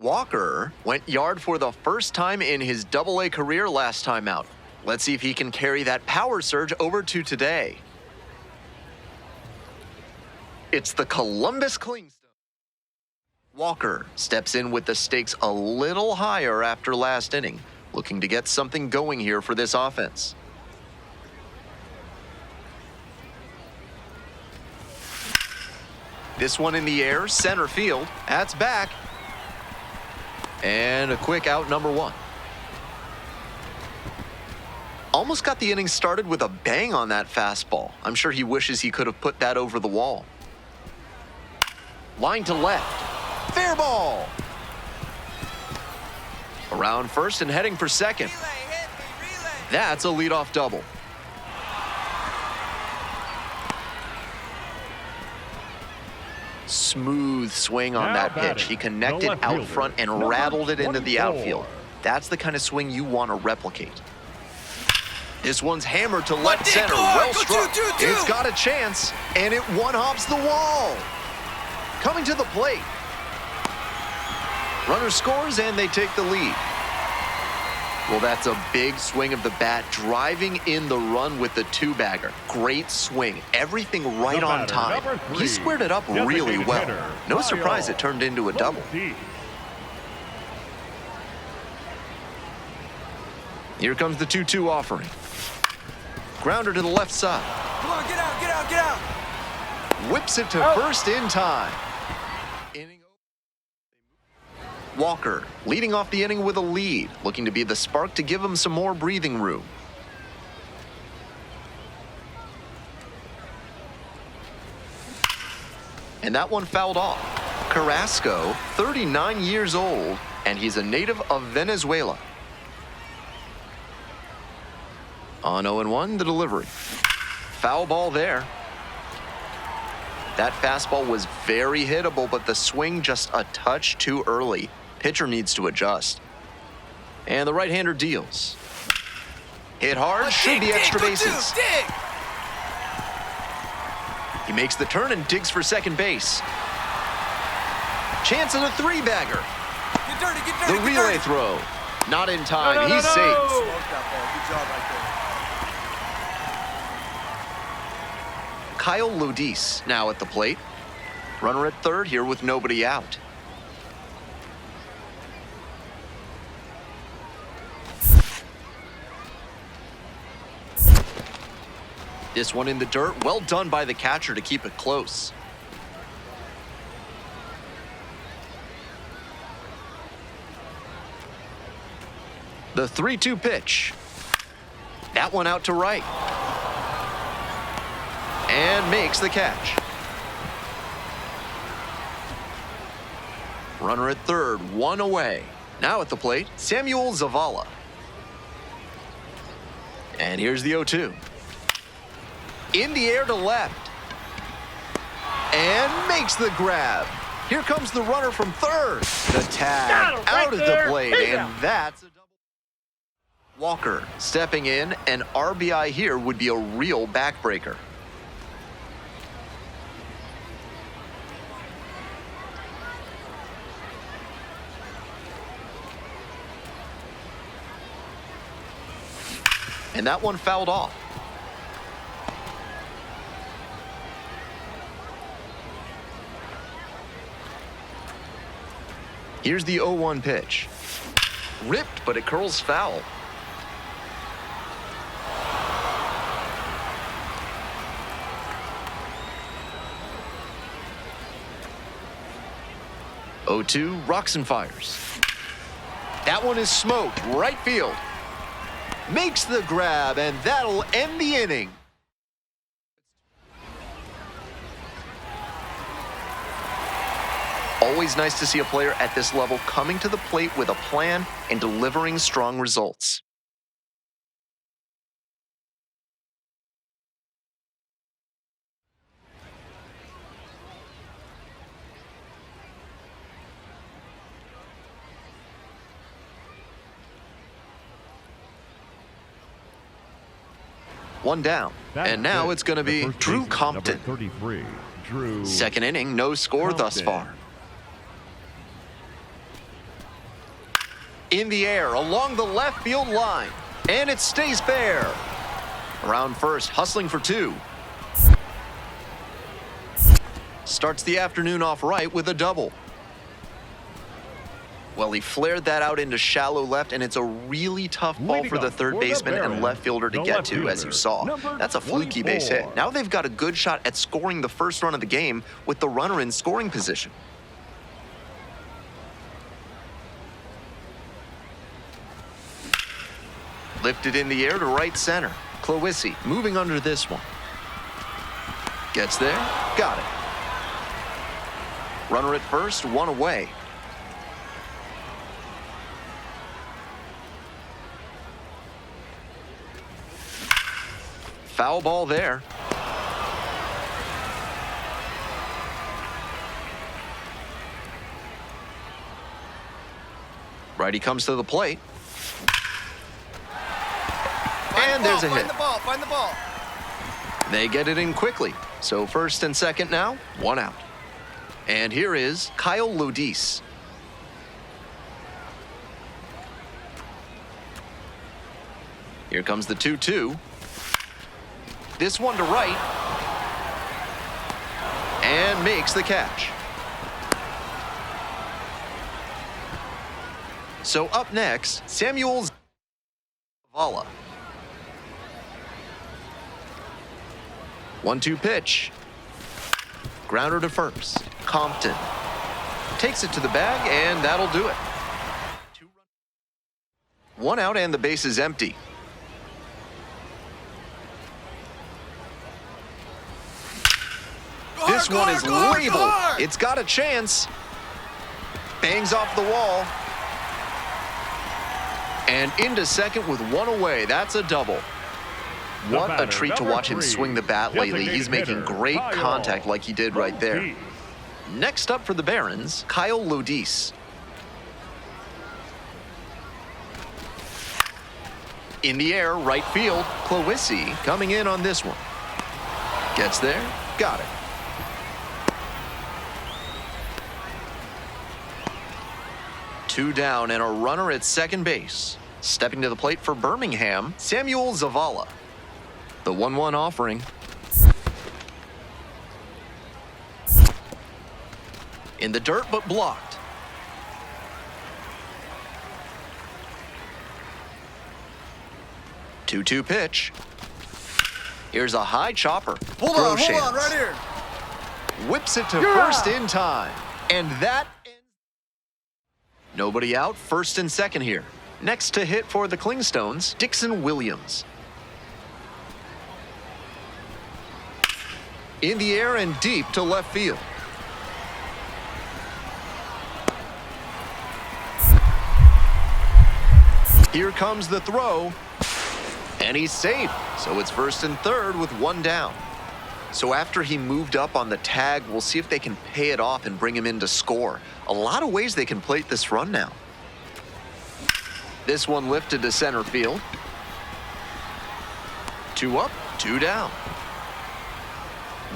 Walker went yard for the first time in his Double-A career last time out. Let's see if he can carry that power surge over to today. It's the Columbus Clingstone. Walker steps in with the stakes a little higher after last inning, looking to get something going here for this offense. This one in the air, center field. That's back. And a quick out, number one. Almost got the inning started with a bang on that fastball. I'm sure he wishes he could have put that over the wall. Line to left. Fair ball. Around first and heading for second. That's a leadoff double. Smooth swing on that pitch. He connected out front and rattled it into the outfield. That's the kind of swing you want to replicate. This one's hammered to left center. Well struck. It's got a chance, and it one-hops the wall. Coming to the plate. Runner scores, and they take the lead. Well, that's a big swing of the bat, driving in the run with the two-bagger. Great swing. Everything right on time. He squared it up really well. No surprise it turned into a double. Here comes the 2-2 offering. Grounder to the left side. Come on, get out, get out, get out. Whips it to first in time. Walker leading off the inning with a lead, looking to be the spark to give him some more breathing room. And that one fouled off. Carrasco, 39 years old, and he's a native of Venezuela. On 0-1, the delivery. Foul ball there. That fastball was very hittable, but the swing just a touch too early. Pitcher needs to adjust. And the right-hander deals. Hit hard, should be extra bases. He makes the turn and digs for second base. Chance at a three-bagger. The relay throw. Not in time. He's safe. Good job right there. Kyle Lodis now at the plate. Runner at third here with nobody out. This one in the dirt. Well done by the catcher to keep it close. The 3-2 pitch. That one out to right. And makes the catch. Runner at third, one away. Now at the plate, Samuel Zavala. And here's the 0-2. In the air to left. And makes the grab. Here comes the runner from third. The tag out at the plate, and that's a double. Walker stepping in, an RBI here would be a real backbreaker. And that one fouled off. Here's the 0-1 pitch. Ripped, but it curls foul. (0-2) rocks and fires. That one is smoked, right field. Makes the grab, and that'll end the inning. Always nice to see a player at this level coming to the plate with a plan and delivering strong results. One down, and now it's going to be Drew Compton. 33, Drew. Second inning, no score thus far. In the air, along the left field line. And it stays fair. Around first, hustling for 2. Starts the afternoon off right with a double. Well, he flared that out into shallow left, and it's a really tough ball for the third baseman and left fielder to get to, as you saw. That's a fluky base hit. Now they've got a good shot at scoring the first run of the game with the runner in scoring position. Lifted in the air to right center. Clowisi moving under this one. Gets there, got it. Runner at first, 1 away. Foul ball there. Righty comes to the plate. And there's a hit. Find the ball. They get it in quickly. So first and second now, 1 out. And here is Kyle Lodis. Here comes the 2-2. This one to right. And makes the catch. So up next, Samuel Zavala. 1-2 pitch. Grounder to first. Compton takes it to the bag, and that'll do it. 1 out, and the base is empty. This one is labeled. It's got a chance. Bangs off the wall. And into second with 1 away. That's a double. What a treat to watch him swing the bat lately. He's making great contact like he did right there. Next up for the Barons, Kyle Lodis. In the air, right field, Clowisi coming in on this one. Gets there, got it. Two down and a runner at second base. Stepping to the plate for Birmingham, Samuel Zavala. The 1-1 offering. In the dirt, but blocked. Two-two pitch. Here's a high chopper. Hold on, right here. Whips it to first in time. And that ends. Nobody out, first and second here. Next to hit for the Clingstones, Dixon Williams. In the air and deep to left field. Here comes the throw. And he's safe. So it's first and third with 1 down. So after he moved up on the tag, we'll see if they can pay it off and bring him in to score. A lot of ways they can plate this run now. This one lifted to center field. 2 up, 2 down.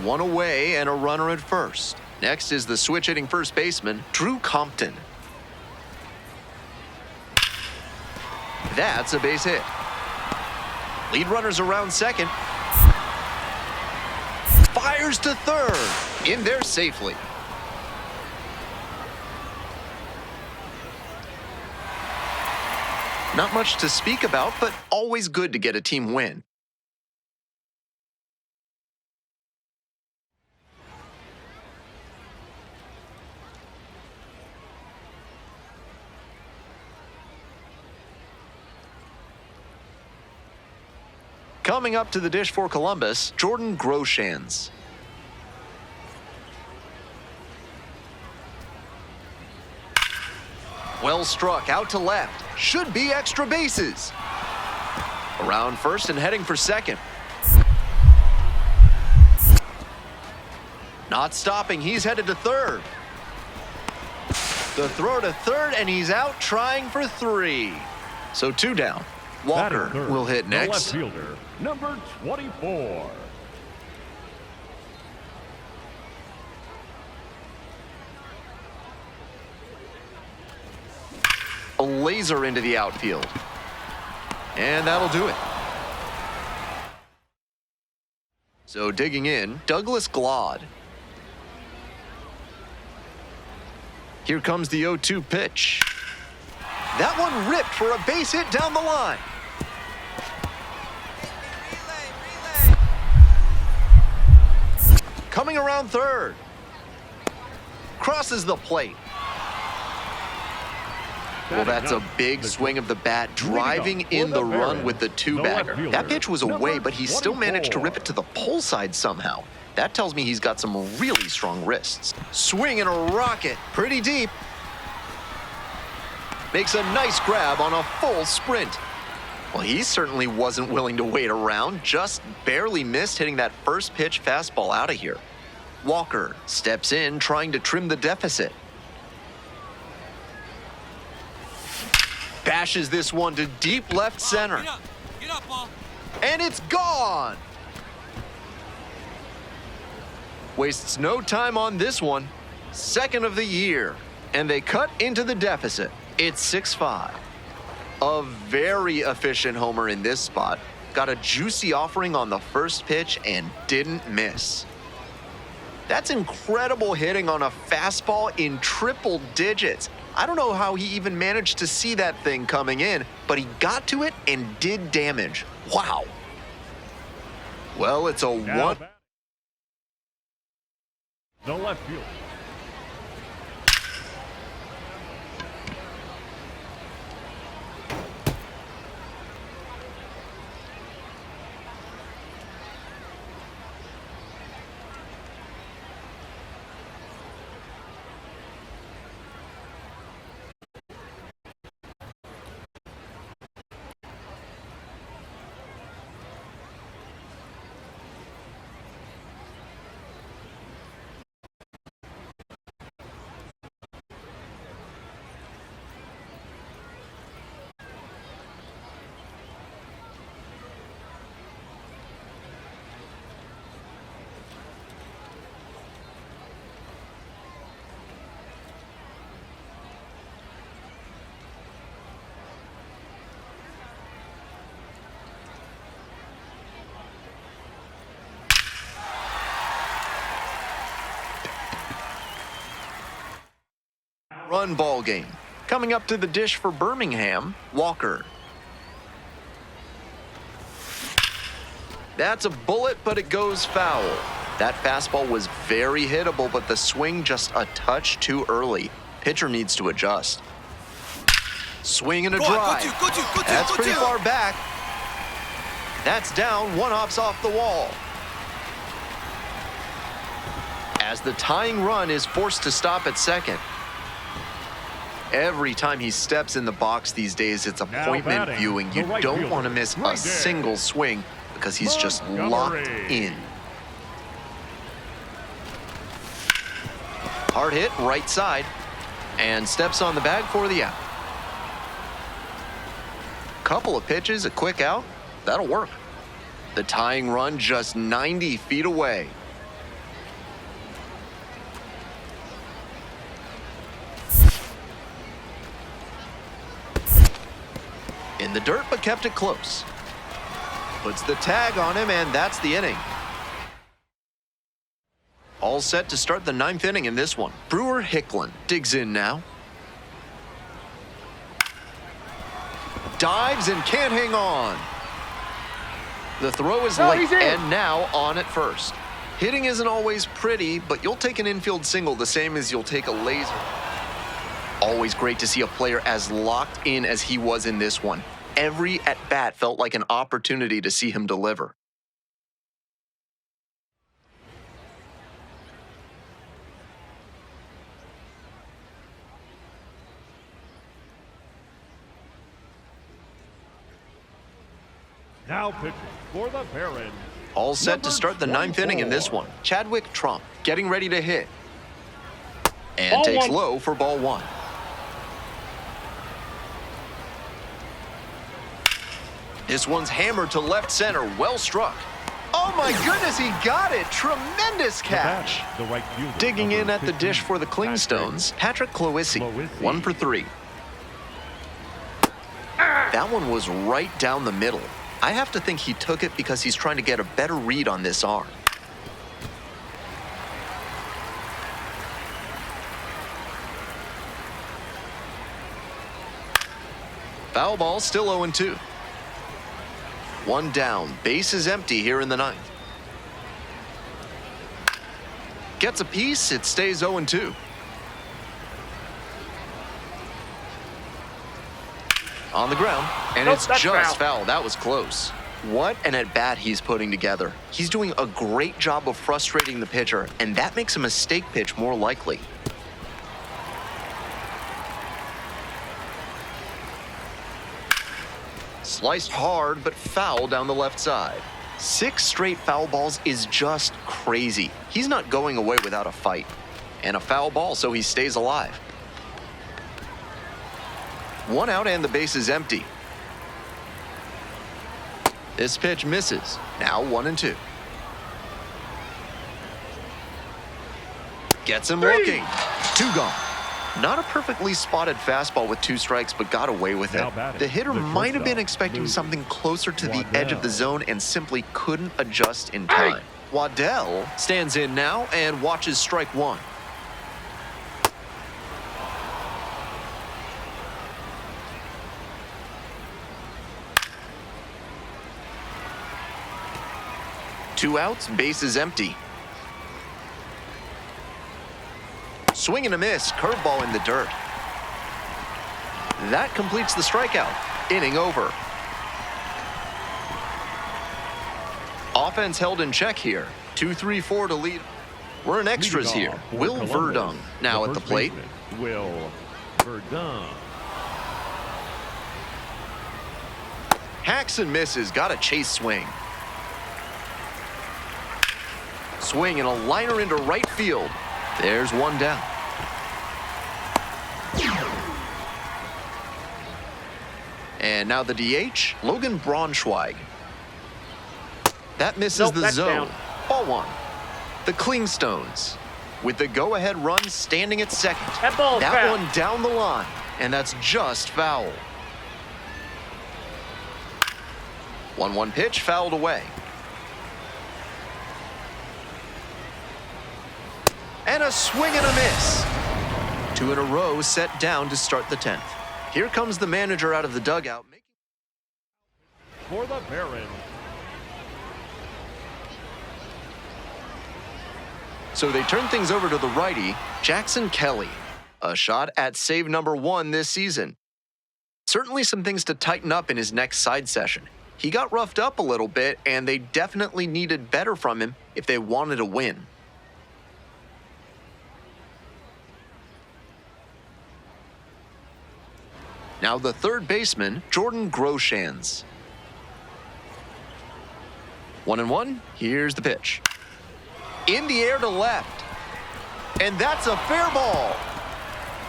1 away and a runner at first. Next is the switch-hitting first baseman, Drew Compton. That's a base hit. Lead runners around second. Fires to third. In there safely. Not much to speak about, but always good to get a team win. Coming up to the dish for Columbus, Jordan Groshans. Well struck, out to left. Should be extra bases. Around first and heading for second. Not stopping, he's headed to third. The throw to third, and he's out trying for 3. So 2 down. Walker will hit next. The left fielder, number 24. A laser into the outfield. And that'll do it. So digging in, Douglas Glod. Here comes the 0-2 pitch. That one ripped for a base hit down the line. Coming around third. Crosses the plate. Well, that's a big swing of the bat, driving in the run with the two-bagger. That pitch was away, but he still managed to rip it to the pull side somehow. That tells me he's got some really strong wrists. Swing and a rocket, pretty deep. Makes a nice grab on a full sprint. Well, he certainly wasn't willing to wait around, just barely missed hitting that first pitch fastball out of here. Walker steps in, trying to trim the deficit. Bashes this one to deep left center. Get up, ball. And it's gone. Wastes no time on this one. Second of the year. And they cut into the deficit. It's 6-5. A very efficient homer in this spot. Got a juicy offering on the first pitch and didn't miss. That's incredible hitting on a fastball in triple digits. I don't know how he even managed to see that thing coming in, but he got to it and did damage. Wow. Well, it's a one. The left field. Run ball game. Coming up to the dish for Birmingham, Walker. That's a bullet, but it goes foul. That fastball was very hittable, but the swing just a touch too early. Pitcher needs to adjust. Swing and a drive. That's pretty far back. That's down, one hops off the wall. As the tying run is forced to stop at second. Every time he steps in the box these days, it's appointment viewing. You don't want to miss a single swing because he's just locked in. Hard hit, right side, and steps on the bag for the out. Couple of pitches, a quick out, that'll work. The tying run just 90 feet away. In the dirt, but kept it close. Puts the tag on him, and that's the inning. All set to start the 9th inning in this one. Brewer Hicklin digs in now. Dives and can't hang on. The throw is late, and now on at first. Hitting isn't always pretty, but you'll take an infield single the same as you'll take a laser. Always great to see a player as locked in as he was in this one. Every at-bat felt like an opportunity to see him deliver. Now pitching for the Barons. All set to start the 9th inning in this one. Chadwick Trump getting ready to hit. And Ball takes one. low for ball one. This one's hammered to left center, well struck. Oh my goodness, he got it! Tremendous catch! The right fielder, Digging in number at the dish for the Clingstones, Patrick Cloissy, 1 for 3. That one was right down the middle. I have to think he took it because he's trying to get a better read on this arm. Foul ball, still 0-2. One down, base is empty here in the ninth. Gets a piece, it stays 0-2. On the ground, and it's just foul. That was close. What an at-bat he's putting together. He's doing a great job of frustrating the pitcher, and that makes a mistake pitch more likely. Sliced hard, but foul down the left side. 6 straight foul balls is just crazy. He's not going away without a fight. And a foul ball, so he stays alive. 1 out and the base is empty. This pitch misses. Now 1-2. Gets him looking. 2 gone. Not a perfectly spotted fastball with 2 strikes, but got away with it. The hitter might have been expecting something closer to the edge of the zone and simply couldn't adjust in time. Waddell stands in now and watches strike 1. Two outs, base is empty. Swing and a miss, curveball in the dirt. That completes the strikeout. Inning over. Offense held in check here. 2-3-4 to lead. We're in extras here. Will Verdung now at the plate. Will Verdung. Hacks and misses, got a chase swing. Swing and a liner into right field. There's 1 down. And now the DH, Logan Braunschweig. That misses the zone. Ball 1. The Klingstones with the go-ahead run standing at second. That one down the line, and that's just foul. 1-1 pitch fouled away. And a swing and a miss. 2 in a row set down to start the 10th. Here comes the manager out of the dugout. For the Barons. So they turn things over to the righty, Jackson Kelly. A shot at save number 1 this season. Certainly some things to tighten up in his next side session. He got roughed up a little bit, and they definitely needed better from him if they wanted to win. Now the third baseman, Jordan Groshans. 1-1, here's the pitch. In the air to left. And that's a fair ball.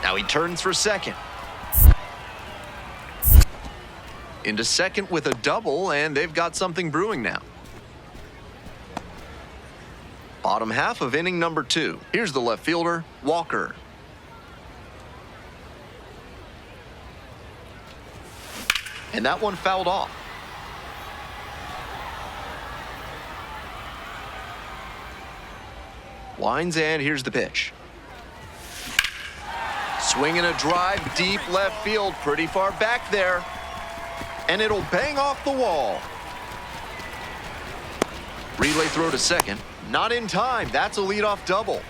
Now he turns for second. Into second with a double, and they've got something brewing now. Bottom half of inning number 2. Here's the left fielder, Walker. And that one fouled off. Winds, and here's the pitch. Swing and a drive deep left field, pretty far back there. And it'll bang off the wall. Relay throw to second. Not in time. That's a leadoff double.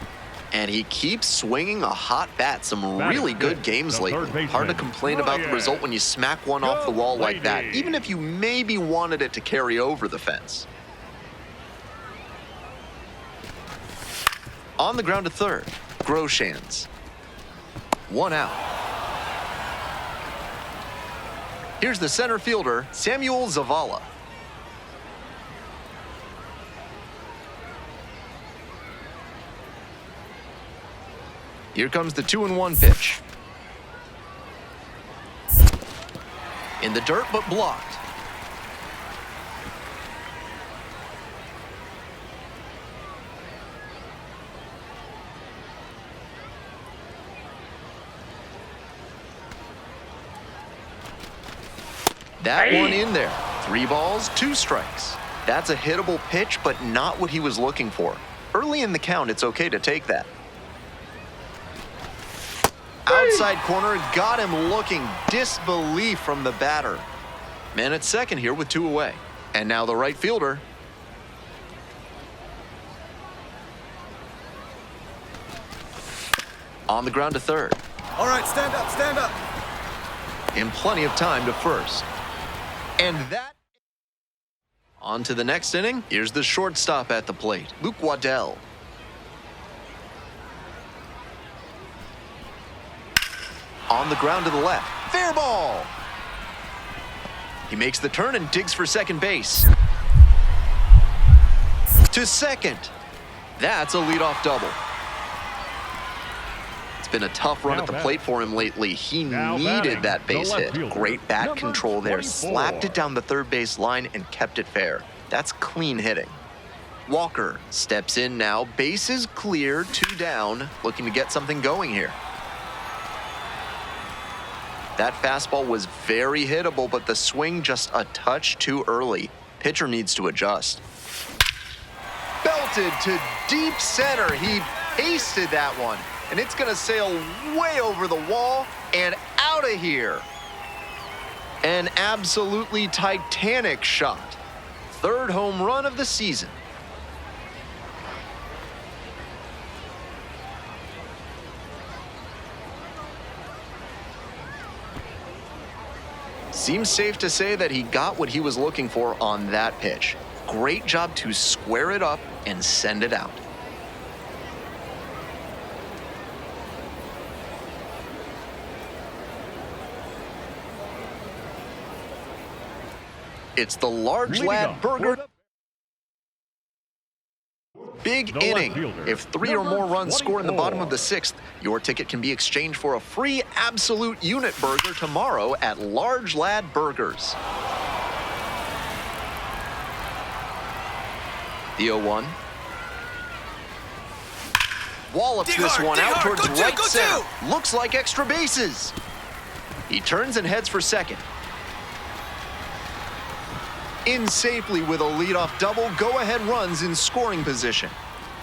And he keeps swinging a hot bat. Some really good games lately. Hard to complain about the result when you smack one off the wall like that, even if you maybe wanted it to carry over the fence. On the ground to third, Groshans. 1 out. Here's the center fielder, Samuel Zavala. Here comes the 2-1 pitch. In the dirt, but blocked. That one in there. 3 balls, 2 strikes. That's a hittable pitch, but not what he was looking for. Early in the count, it's okay to take that. Outside corner, got him looking. Disbelief from the batter. Man at second here with 2 away. And now the right fielder. On the ground to third. All right, stand up, stand up. And plenty of time to first. And that... On to the next inning. Here's the shortstop at the plate, Luke Waddell. On the ground to the left. Fair ball. He makes the turn and digs for second base. To second. That's a leadoff double. It's been a tough run at the plate for him lately. He needed that base hit. Great bat control there. Slapped it down the third base line and kept it fair. That's clean hitting. Walker steps in now. Bases clear, 2 down. Looking to get something going here. That fastball was very hittable, but the swing just a touch too early. Pitcher needs to adjust. Belted to deep center. He pasted that one, and it's going to sail way over the wall and out of here. An absolutely titanic shot. 3rd home run of the season. Seems safe to say that he got what he was looking for on that pitch. Great job to square it up and send it out. It's the large lad burger. Big inning. If 3 or more runs score in the bottom of the 6th, your ticket can be exchanged for a free absolute unit burger tomorrow at Large Lad Burgers. The 0-1. Wallops this one out towards right center. Looks like extra bases. He turns and heads for second. In safely with a leadoff double, go-ahead runs in scoring position.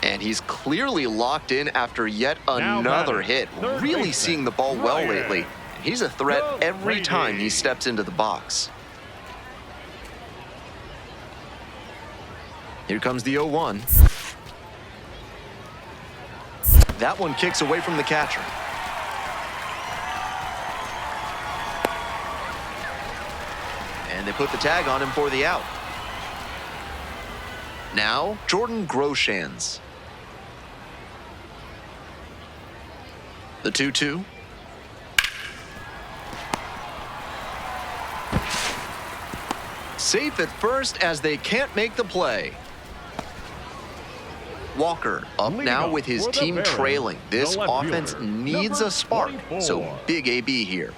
And he's clearly locked in after yet another hit. Really seeing the ball well lately. He's a threat every time he steps into the box. Here comes the 0-1. That one kicks away from the catcher. And they put the tag on him for the out. Now, Jordan Groshans. The 2-2. Safe at first as they can't make the play. Walker up now with his team trailing. This offense needs a spark, so big AB here.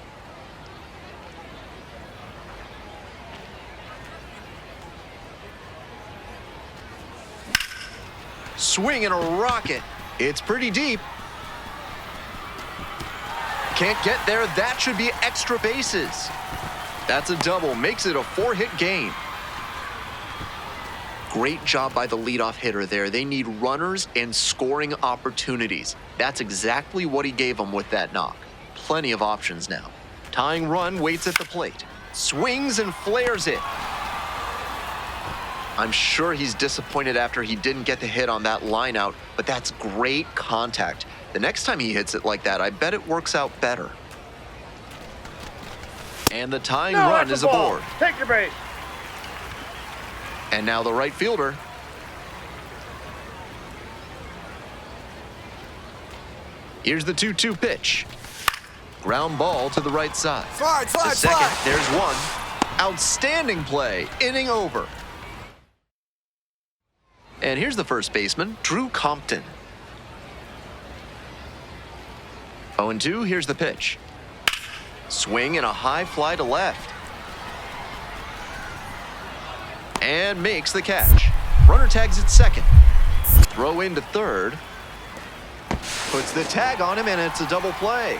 Swing and a rocket. It's pretty deep. Can't get there. That should be extra bases. That's a double. Makes it a 4-hit game. Great job by the leadoff hitter there. They need runners and scoring opportunities. That's exactly what he gave them with that knock. Plenty of options now. Tying run waits at the plate. Swings and flares it. I'm sure he's disappointed after he didn't get the hit on that line out, but that's great contact. The next time he hits it like that, I bet it works out better. And the tying run is aboard. Take your base. And now the right fielder. Here's the 2-2 pitch. Ground ball to the right side. Slide, slide, The second, slide. there's one. Outstanding play, inning over. And here's the first baseman, Drew Compton. 0-2, here's the pitch. Swing and a high fly to left. And makes the catch. Runner tags at second. Throw into third. Puts the tag on him, and it's a double play.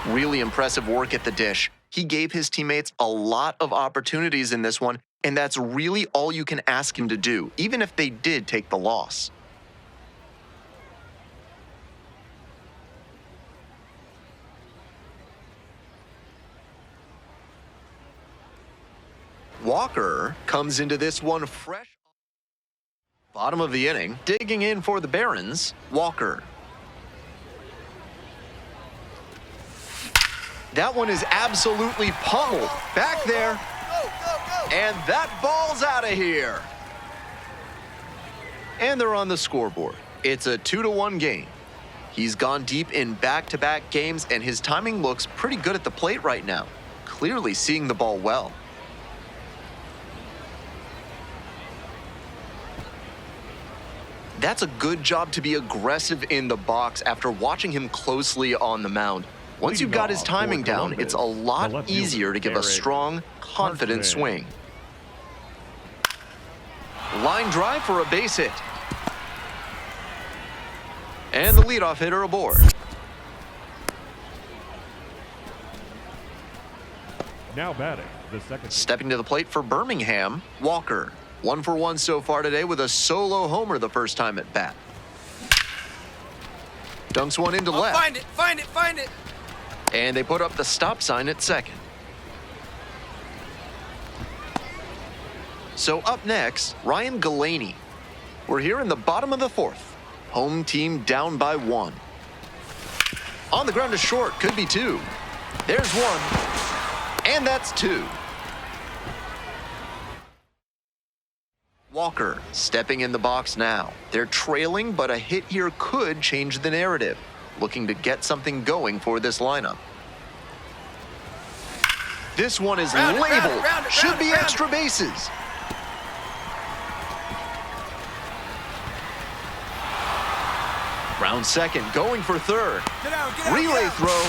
Really impressive work at the dish. He gave his teammates a lot of opportunities in this one, and that's really all you can ask him to do, even if they did take the loss. Walker comes into this one fresh. Bottom of the inning, digging in for the Barons, Walker. That one is absolutely pummeled. Back there. And that ball's out of here. And they're on the scoreboard. It's a 2-1 game. He's gone deep in back-to-back games, and his timing looks pretty good at the plate right now. Clearly seeing the ball well. That's a good job to be aggressive in the box after watching him closely on the mound. Once you've got his timing down, it's a lot easier to give a strong, confident swing. Line drive for a base hit. And the leadoff hitter aboard. Now batting, the second. Stepping to the plate for Birmingham, Walker. 1 for 1 so far today with a solo homer the first time at bat. Dunks one into left. Find it. And they put up the stop sign at second. So up next, Ryan Galaney. We're here in the bottom of the fourth. Home team down by 1. On the ground to short, could be 2. There's 1. And that's 2. Walker stepping in the box now. They're trailing, but a hit here could change the narrative. Looking to get something going for this lineup. This one is labeled. Should be extra bases. Round second, going for third. Get out. Relay throw.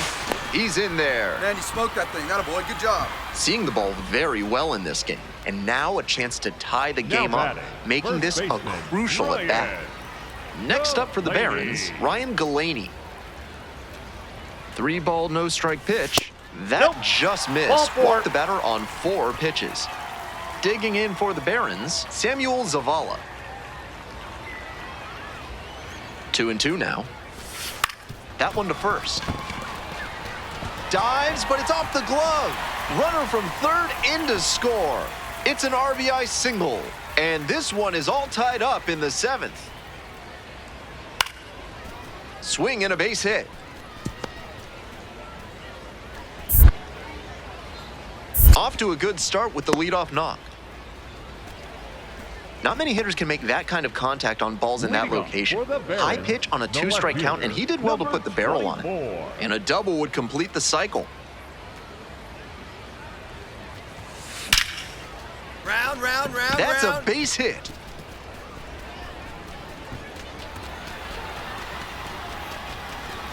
He's in there. Man, you smoked that thing. That a boy. Good job. Seeing the ball very well in this game. And now a chance to tie the game up, making this a crucial at bat. Next up for the Barons, Ryan Galaney. 3-ball, no-strike pitch. That just missed. Walked the batter on 4 pitches. Digging in for the Barons, Samuel Zavala. 2-2 now. That one to first. Dives, but it's off the glove. Runner from third in to score. It's an RBI single, and this one is all tied up in the 7th. Swing and a base hit. Off to a good start with the leadoff knock. Not many hitters can make that kind of contact on balls in that location. High pitch on a 2-strike count, and he did well to put the barrel on it. And a double would complete the cycle. That's a base hit.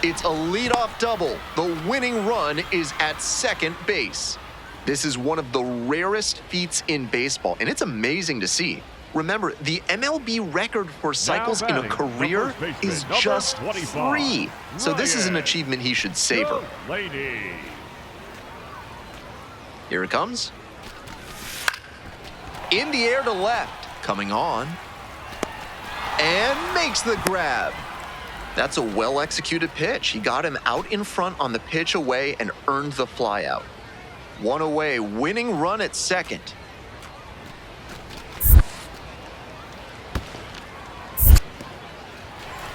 It's a leadoff double. The winning run is at second base. This is one of the rarest feats in baseball, and it's amazing to see. Remember, the MLB record for cycles in a career is just 3. So this is an achievement he should savor. Here it comes. In the air to left. Coming on. And makes the grab. That's a well-executed pitch. He got him out in front on the pitch away and earned the flyout. 1 away, winning run at second.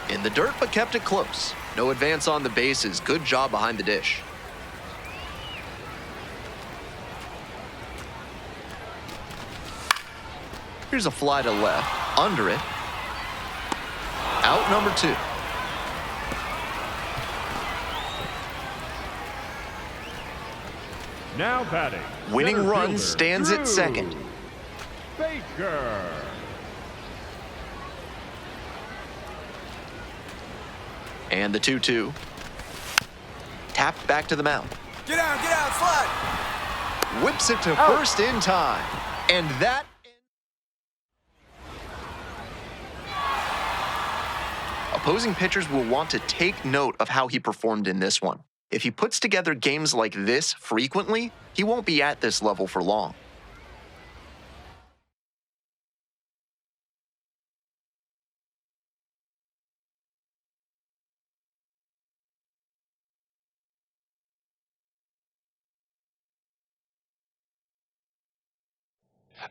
In the dirt, but kept it close. No advance on the bases. Good job behind the dish. Here's a fly to left. Under it. Out number 2. Now batting. Winning run stands at second. Baker. And the 2-2. Tapped back to the mound. Get out, slide. Whips it to first in time. And that... Opposing pitchers will want to take note of how he performed in this one. If he puts together games like this frequently, he won't be at this level for long.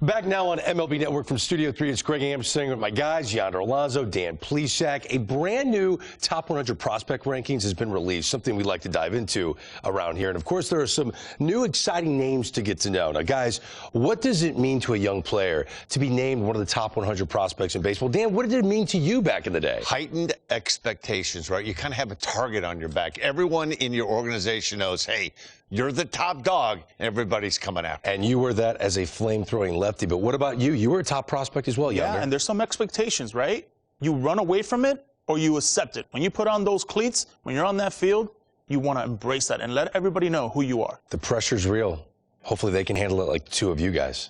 Back now on MLB Network from Studio 3, it's Greg Amsing with my guys, Yonder Alonso, Dan Plesac. A brand new Top 100 Prospect Rankings has been released, something we like to dive into around here. And, of course, there are some new exciting names to get to know. Now, guys, what does it mean to a young player to be named one of the top 100 prospects in baseball? Dan, what did it mean to you back in the day? Heightened expectations, right? You kind of have a target on your back. Everyone in your organization knows, hey, you're the top dog, and everybody's coming after. And you were that as a flame-throwing lefty. But what about you? You were a top prospect as well, Yonder. Yeah, and there's some expectations, right? You run away from it or you accept it. When you put on those cleats, when you're on that field, you want to embrace that and let everybody know who you are. The pressure's real. Hopefully they can handle it like the two of you guys.